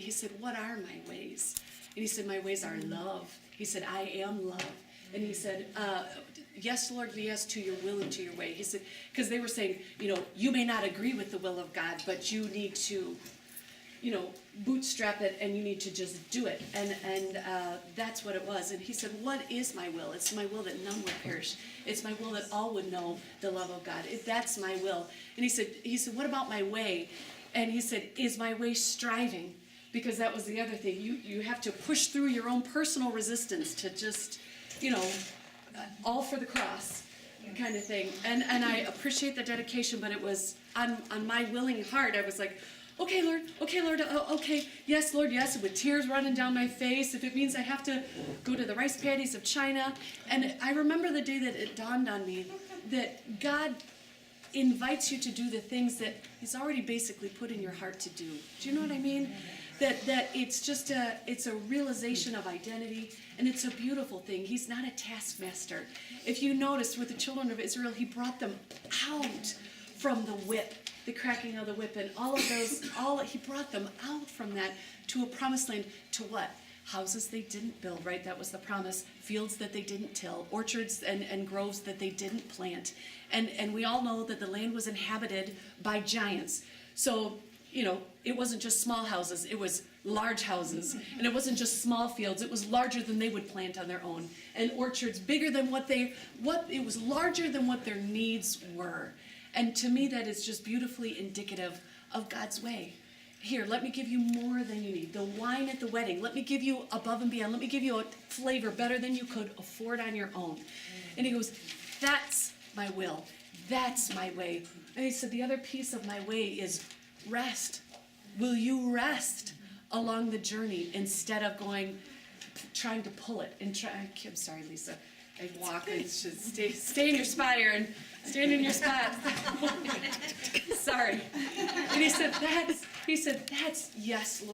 he said, what are my ways? And he said, my ways are love. He said, I am love. And he said, yes, Lord, yes, to your will and to your way. He said, because they were saying, you may not agree with the will of God, but you need to, bootstrap it, and you need to just do it. And that's what it was. And he said, what is my will? It's my will that none would perish. It's my will that all would know the love of God. That's my will. And he said, what about my way? And he said, is my way striving? Because that was the other thing. You have to push through your own personal resistance to just, all for the cross kind of thing. And I appreciate the dedication, but it was on my willing heart. I was like, okay, Lord, okay, yes, Lord, yes, with tears running down my face, if it means I have to go to the rice paddies of China. And I remember the day that it dawned on me that God invites you to do the things that he's already basically put in your heart to do. Do you know what I mean? That it's just it's a realization of identity, and it's a beautiful thing. He's not a taskmaster. If you notice with the children of Israel, he brought them out from the whip, the cracking of the whip, and all of those, he brought them out from that to a promised land. To what? Houses they didn't build, right? That was the promise. Fields that they didn't till. Orchards and groves that they didn't plant. And we all know that the land was inhabited by giants. So, it wasn't just small houses, it was large houses. And it wasn't just small fields, it was larger than they would plant on their own. And orchards bigger than it was larger than what their needs were. And to me, that is just beautifully indicative of God's way. Here, let me give you more than you need. The wine at the wedding, let me give you above and beyond. Let me give you a flavor better than you could afford on your own. And he goes, that's my will. That's my way. And he said, the other piece of my way is rest. Will you rest along the journey instead of trying to pull it? I'm sorry, Lisa. I walk and should stay in your spot, Aaron. Stand in your spot. Sorry. And he said, that's yes, Lord.